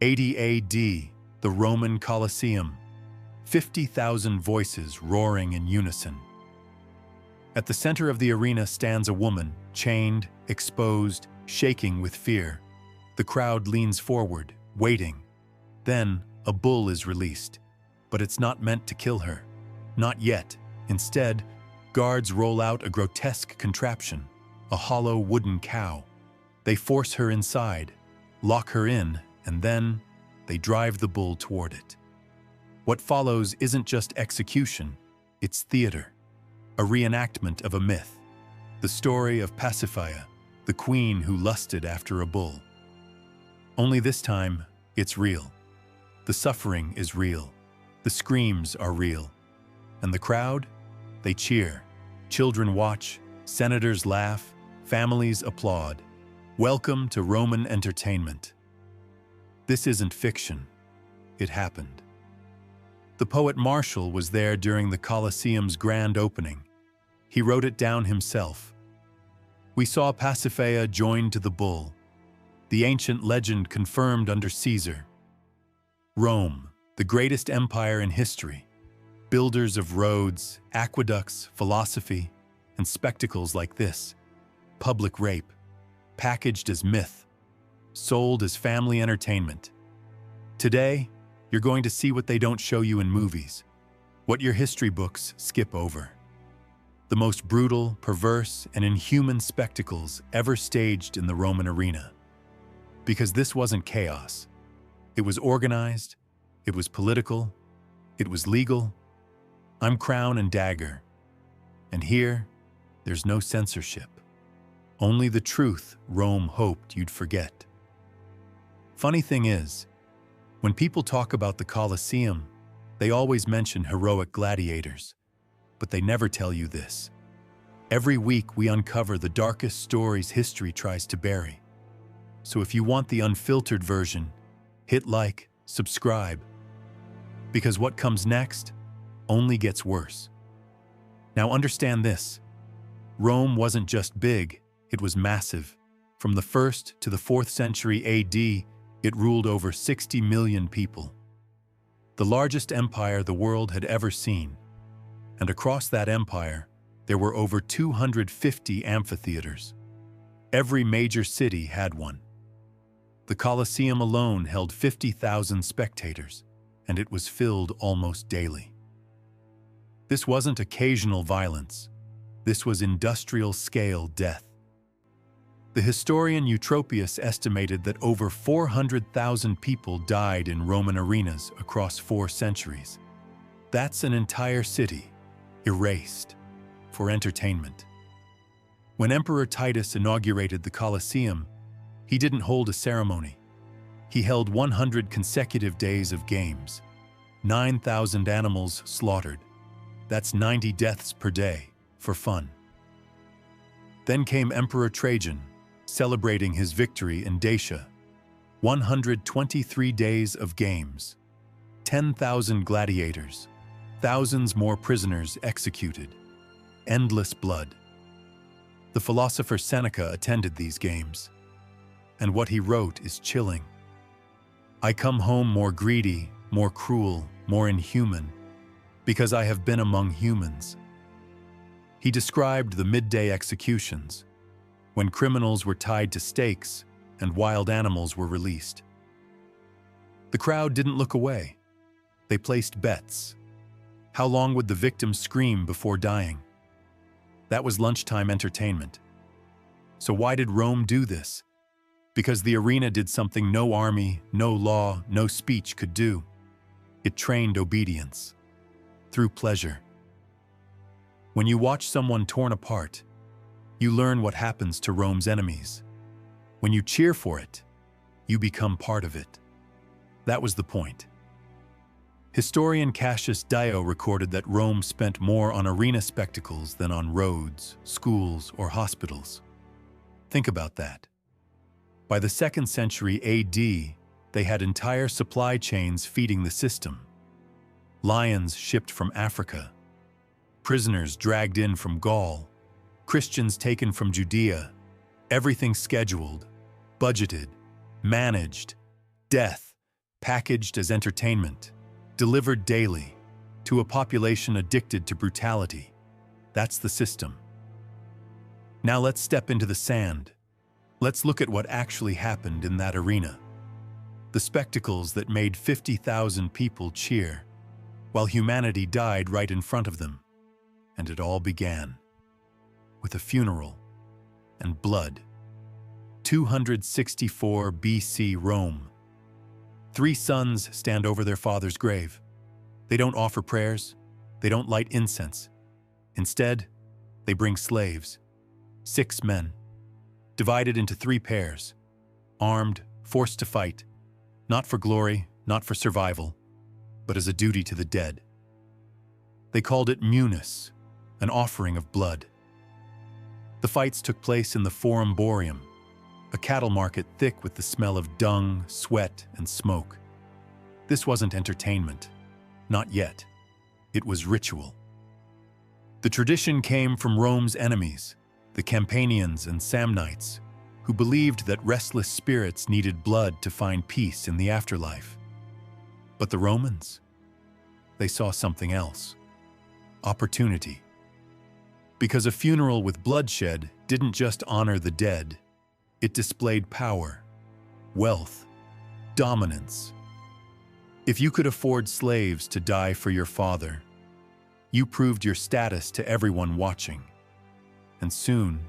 80 AD, the Roman Colosseum. 50,000 voices roaring in unison. At the center of the arena stands a woman, chained, exposed, shaking with fear. The crowd leans forward, waiting. Then, a bull is released. But it's not meant to kill her. Not yet. Instead, guards roll out a grotesque contraption, a hollow wooden cow. They force her inside, lock her in, and then they drive the bull toward it. What follows isn't just execution, it's theater, a reenactment of a myth, the story of Pasiphae, the queen who lusted after a bull. Only this time, it's real. The suffering is real. The screams are real. And the crowd? They cheer. Children watch, senators laugh, families applaud. Welcome to Roman entertainment. This isn't fiction. It happened. The poet Martial was there during the Colosseum's grand opening. He wrote it down himself. We saw Pasiphae joined to the bull, the ancient legend confirmed under Caesar. Rome, the greatest empire in history, builders of roads, aqueducts, philosophy, and spectacles like this. Public rape, packaged as myth, sold as family entertainment. Today, you're going to see what they don't show you in movies, what your history books skip over. The most brutal, perverse, and inhuman spectacles ever staged in the Roman arena. Because this wasn't chaos. It was organized, it was political, it was legal. I'm Crown and Dagger. And here, there's no censorship. Only the truth Rome hoped you'd forget. Funny thing is, when people talk about the Colosseum, they always mention heroic gladiators, but they never tell you this. Every week we uncover the darkest stories history tries to bury. So if you want the unfiltered version, hit like, subscribe, because what comes next only gets worse. Now understand this, Rome wasn't just big, it was massive. From the 1st to the 4th century AD, it ruled over 60 million people. The largest empire the world had ever seen. And across that empire, there were over 250 amphitheaters. Every major city had one. The Colosseum alone held 50,000 spectators, and it was filled almost daily. This wasn't occasional violence. This was industrial-scale death. The historian Eutropius estimated that over 400,000 people died in Roman arenas across 4 centuries. That's an entire city, erased, for entertainment. When Emperor Titus inaugurated the Colosseum, he didn't hold a ceremony. He held 100 consecutive days of games, 9,000 animals slaughtered. That's 90 deaths per day, for fun. Then came Emperor Trajan, celebrating his victory in Dacia. 123 days of games, 10,000 gladiators, thousands more prisoners executed, endless blood. The philosopher Seneca attended these games, and what he wrote is chilling. I come home more greedy, more cruel, more inhuman, because I have been among humans. He described the midday executions, when criminals were tied to stakes and wild animals were released. The crowd didn't look away. They placed bets. How long would the victim scream before dying? That was lunchtime entertainment. So why did Rome do this? Because the arena did something no army, no law, no speech could do. It trained obedience. Through pleasure. When you watch someone torn apart, you learn what happens to Rome's enemies. When you cheer for it, you become part of it. That was the point. Historian Cassius Dio recorded that Rome spent more on arena spectacles than on roads, schools, or hospitals. Think about that. By the 2nd century AD, they had entire supply chains feeding the system. Lions shipped from Africa, prisoners dragged in from Gaul, Christians taken from Judea, everything scheduled, budgeted, managed, death, packaged as entertainment, delivered daily, to a population addicted to brutality. That's the system. Now let's step into the sand. Let's look at what actually happened in that arena. The spectacles that made 50,000 people cheer, while humanity died right in front of them. And it all began with a funeral and blood. 264 BC Rome. 3 sons stand over their father's grave. They don't offer prayers. They don't light incense. Instead, they bring slaves. 6 men, divided into 3 pairs, armed, forced to fight, not for glory, not for survival, but as a duty to the dead. They called it munus, an offering of blood. The fights took place in the Forum Boreum, a cattle market thick with the smell of dung, sweat, and smoke. This wasn't entertainment. Not yet. It was ritual. The tradition came from Rome's enemies, the Campanians and Samnites, who believed that restless spirits needed blood to find peace in the afterlife. But the Romans? They saw something else. Opportunity. Because a funeral with bloodshed didn't just honor the dead, it displayed power, wealth, dominance. If you could afford slaves to die for your father, you proved your status to everyone watching. And soon,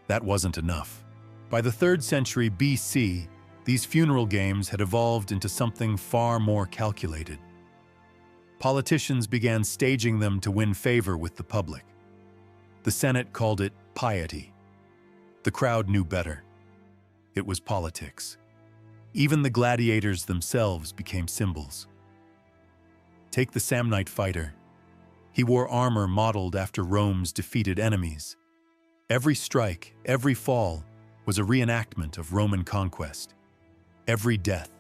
that wasn't enough. By the 3rd century BC, these funeral games had evolved into something far more calculated. Politicians began staging them to win favor with the public. The Senate called it piety. The crowd knew better. It was politics. Even the gladiators themselves became symbols. Take the Samnite fighter. He wore armor modeled after Rome's defeated enemies. Every strike, every fall, was a reenactment of Roman conquest. Every death,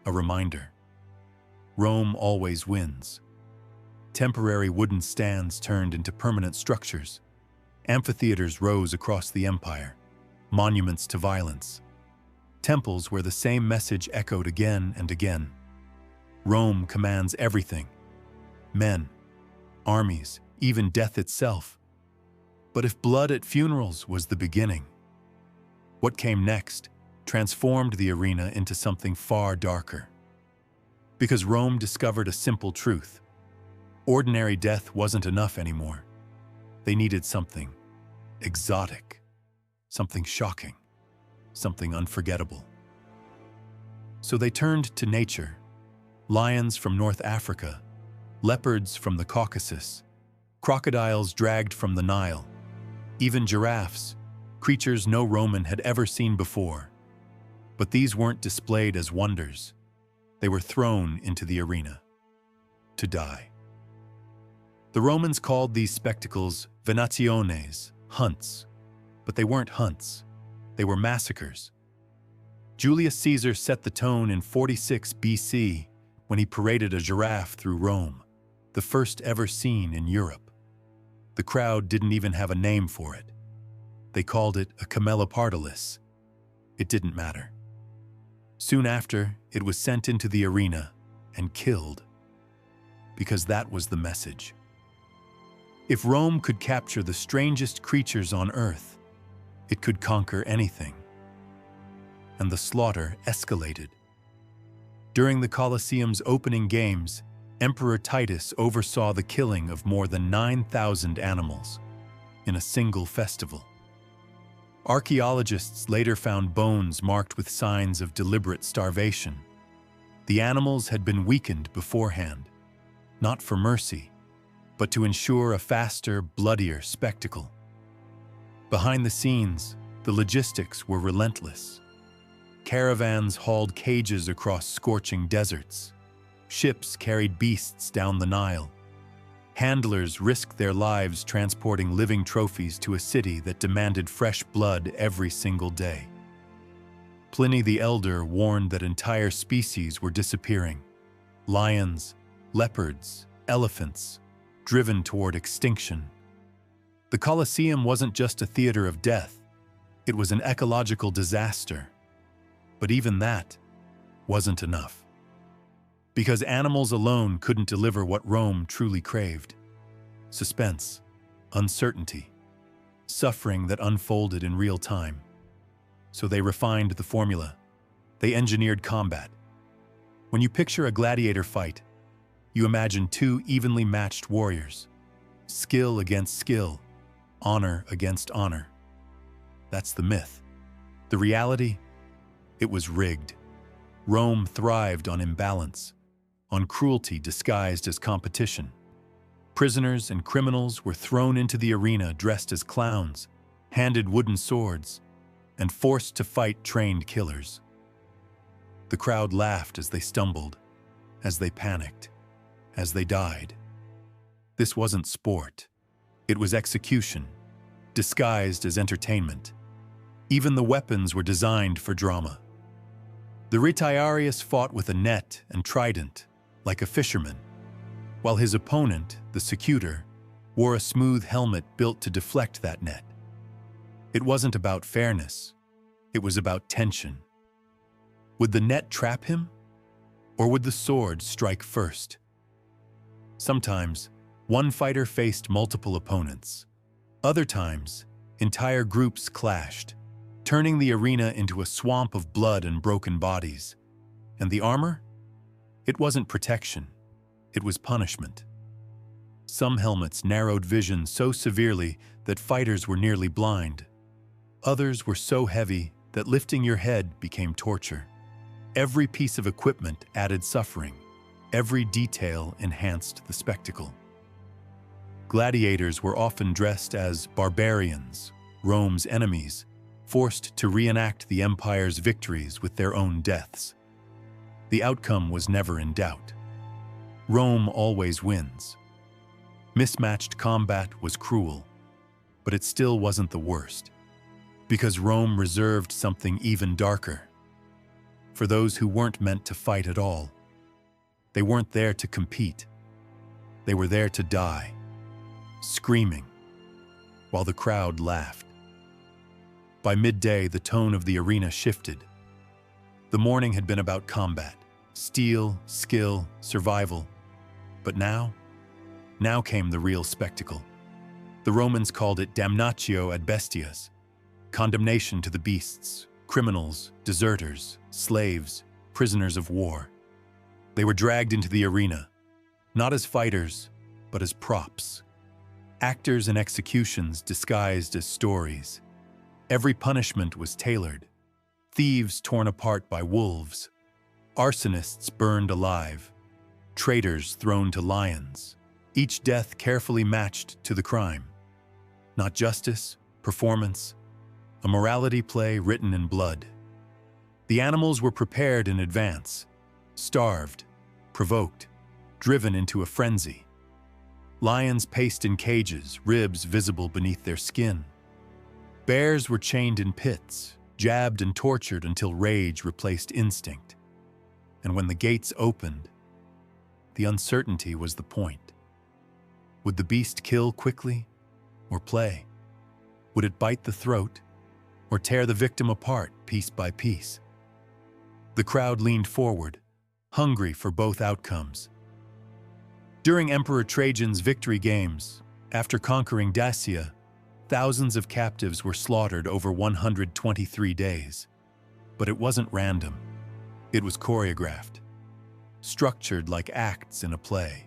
a reminder. Rome always wins. Temporary wooden stands turned into permanent structures. Amphitheaters rose across the empire, monuments to violence. Temples where the same message echoed again and again. Rome commands everything. Men, armies, even death itself. But if blood at funerals was the beginning, what came next transformed the arena into something far darker. Because Rome discovered a simple truth. Ordinary death wasn't enough anymore. They needed something exotic, something shocking, something unforgettable. So they turned to nature. Lions from North Africa, leopards from the Caucasus, crocodiles dragged from the Nile, even giraffes, creatures no Roman had ever seen before. But these weren't displayed as wonders. They were thrown into the arena to die. The Romans called these spectacles venationes, hunts, but they weren't hunts. They were massacres. Julius Caesar set the tone in 46 BC when he paraded a giraffe through Rome, the first ever seen in Europe. The crowd didn't even have a name for it. They called it a camelopardalis. It didn't matter. Soon after, it was sent into the arena and killed, because that was the message. If Rome could capture the strangest creatures on earth, it could conquer anything. And the slaughter escalated. During the Colosseum's opening games, Emperor Titus oversaw the killing of more than 9,000 animals in a single festival. Archaeologists later found bones marked with signs of deliberate starvation. The animals had been weakened beforehand, not for mercy, but to ensure a faster, bloodier spectacle. Behind the scenes, the logistics were relentless. Caravans hauled cages across scorching deserts. Ships carried beasts down the Nile. Handlers risked their lives transporting living trophies to a city that demanded fresh blood every single day. Pliny the Elder warned that entire species were disappearing. Lions, leopards, elephants, driven toward extinction. The Colosseum wasn't just a theater of death, it was an ecological disaster. But even that wasn't enough. Because animals alone couldn't deliver what Rome truly craved: suspense, uncertainty, suffering that unfolded in real time. So they refined the formula. They engineered combat. When you picture a gladiator fight, you imagine two evenly matched warriors, skill against skill, honor against honor. That's the myth. The reality? It was rigged. Rome thrived on imbalance, on cruelty disguised as competition. Prisoners and criminals were thrown into the arena dressed as clowns, handed wooden swords, and forced to fight trained killers. The crowd laughed as they stumbled, as they panicked, as they died. This wasn't sport. It was execution, disguised as entertainment. Even the weapons were designed for drama. The retiarius fought with a net and trident, like a fisherman, while his opponent, the secutor, wore a smooth helmet built to deflect that net. It wasn't about fairness. It was about tension. Would the net trap him? Or would the sword strike first? Sometimes, one fighter faced multiple opponents. Other times, entire groups clashed, turning the arena into a swamp of blood and broken bodies. And the armor? It wasn't protection. It was punishment. Some helmets narrowed vision so severely that fighters were nearly blind. Others were so heavy that lifting your head became torture. Every piece of equipment added suffering. Every detail enhanced the spectacle. Gladiators were often dressed as barbarians, Rome's enemies, forced to reenact the empire's victories with their own deaths. The outcome was never in doubt. Rome always wins. Mismatched combat was cruel, but it still wasn't the worst, because Rome reserved something even darker. For those who weren't meant to fight at all. They weren't there to compete. They were there to die, screaming, while the crowd laughed. By midday, the tone of the arena shifted. The morning had been about combat, steel, skill, survival. But now came the real spectacle. The Romans called it damnatio ad bestias, condemnation to the beasts, criminals, deserters, slaves, prisoners of war. They were dragged into the arena, not as fighters, but as props. Actors in executions disguised as stories. Every punishment was tailored. Thieves torn apart by wolves. Arsonists burned alive. Traitors thrown to lions. Each death carefully matched to the crime. Not justice, performance, a morality play written in blood. The animals were prepared in advance, starved, provoked, driven into a frenzy. Lions paced in cages, ribs visible beneath their skin. Bears were chained in pits, jabbed and tortured until rage replaced instinct. And when the gates opened, the uncertainty was the point. Would the beast kill quickly or play? Would it bite the throat or tear the victim apart piece by piece? The crowd leaned forward, hungry for both outcomes. During Emperor Trajan's victory games, after conquering Dacia, thousands of captives were slaughtered over 123 days. But it wasn't random. It was choreographed, structured like acts in a play.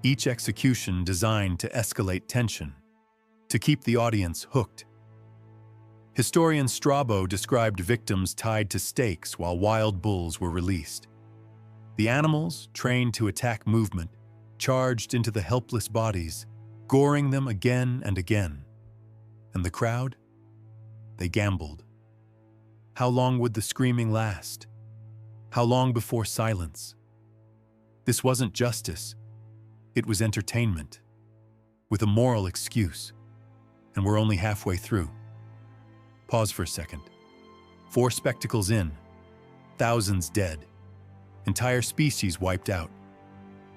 Each execution designed to escalate tension, to keep the audience hooked. Historian Strabo described victims tied to stakes while wild bulls were released. The animals, trained to attack movement, charged into the helpless bodies, goring them again and again. And the crowd? They gambled. How long would the screaming last? How long before silence? This wasn't justice. It was entertainment, with a moral excuse. And we're only halfway through. Pause for a second. 4 spectacles in, thousands dead, entire species wiped out,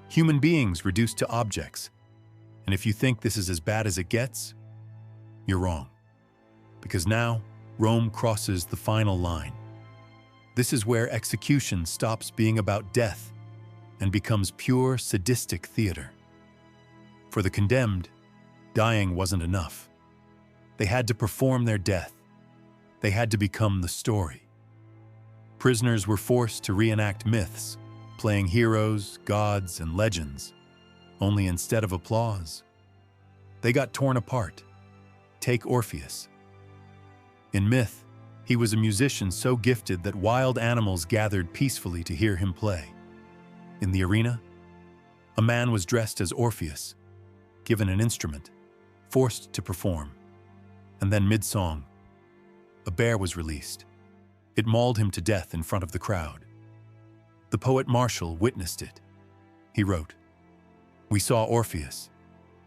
human beings reduced to objects. And if you think this is as bad as it gets, you're wrong. Because now, Rome crosses the final line. This is where execution stops being about death and becomes pure sadistic theater. For the condemned, dying wasn't enough. They had to perform their death. They had to become the story. Prisoners were forced to reenact myths, playing heroes, gods, and legends, only instead of applause, they got torn apart. Take Orpheus. In myth, he was a musician so gifted that wild animals gathered peacefully to hear him play. In the arena, a man was dressed as Orpheus, given an instrument, forced to perform. And then mid-song, a bear was released. It mauled him to death in front of the crowd. The poet Martial witnessed it. He wrote, "We saw Orpheus.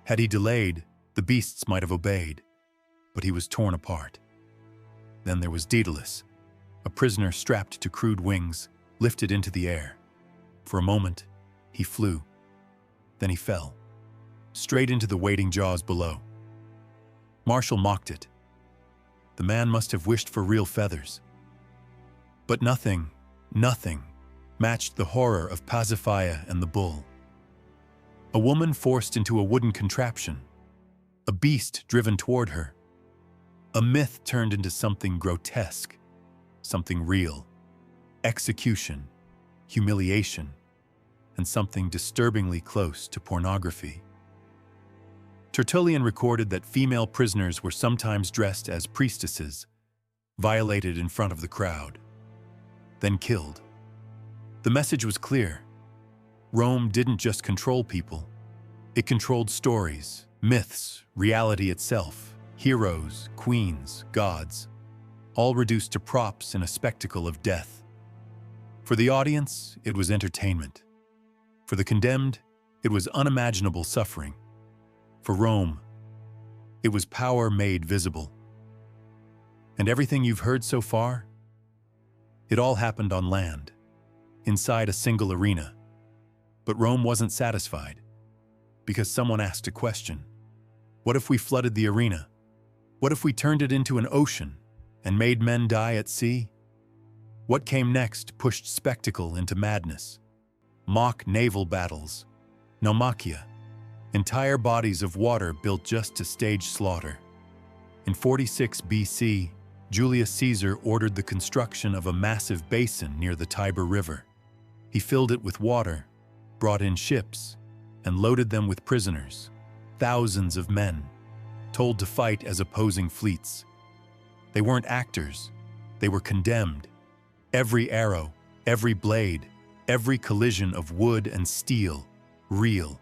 Had he delayed, the beasts might have obeyed, but he was torn apart." Then there was Daedalus, a prisoner strapped to crude wings, lifted into the air. For a moment, he flew. Then he fell, straight into the waiting jaws below. Martial mocked it. The man must have wished for real feathers. But nothing matched the horror of Pasiphae and the bull. A woman forced into a wooden contraption, a beast driven toward her. A myth turned into something grotesque, something real. Execution, humiliation, and something disturbingly close to pornography. Tertullian recorded that female prisoners were sometimes dressed as priestesses, violated in front of the crowd, then killed. The message was clear. Rome didn't just control people. It controlled stories, myths, reality itself, heroes, queens, gods, all reduced to props in a spectacle of death. For the audience, it was entertainment. For the condemned, it was unimaginable suffering. For Rome, it was power made visible. And everything you've heard so far? It all happened on land, inside a single arena. But Rome wasn't satisfied, because someone asked a question. What if we flooded the arena? What if we turned it into an ocean and made men die at sea? What came next pushed spectacle into madness. Mock naval battles, naumachia, entire bodies of water built just to stage slaughter. In 46 BC, Julius Caesar ordered the construction of a massive basin near the Tiber River. He filled it with water, brought in ships, and loaded them with prisoners, thousands of men, told to fight as opposing fleets. They weren't actors, they were condemned. Every arrow, every blade, every collision of wood and steel, real.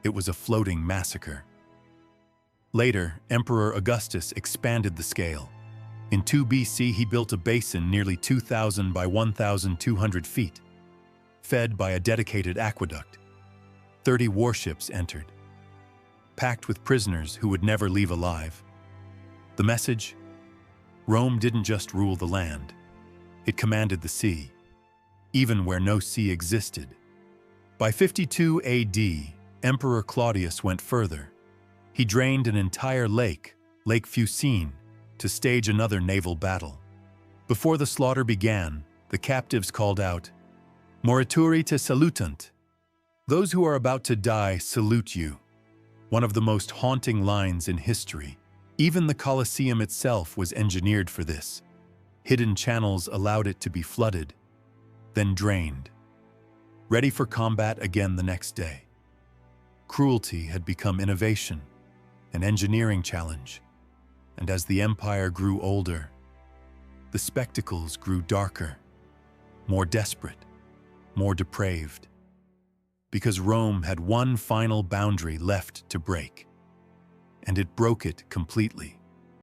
It was a floating massacre. Later, Emperor Augustus expanded the scale. In 2 BC, he built a basin nearly 2,000 by 1,200 feet, fed by a dedicated aqueduct. 30 warships entered, packed with prisoners who would never leave alive. The message? Rome didn't just rule the land. It commanded the sea, even where no sea existed. By 52 AD, Emperor Claudius went further. He drained an entire lake, Lake Fucine, to stage another naval battle. Before the slaughter began, the captives called out, "Morituri te salutant." Those who are about to die salute you. One of the most haunting lines in history. Even the Colosseum itself was engineered for this. Hidden channels allowed it to be flooded, then drained, ready for combat again the next day. Cruelty had become innovation, an engineering challenge. And as the empire grew older, the spectacles grew darker, more desperate, more depraved. Because Rome had one final boundary left to break, and it broke it completely.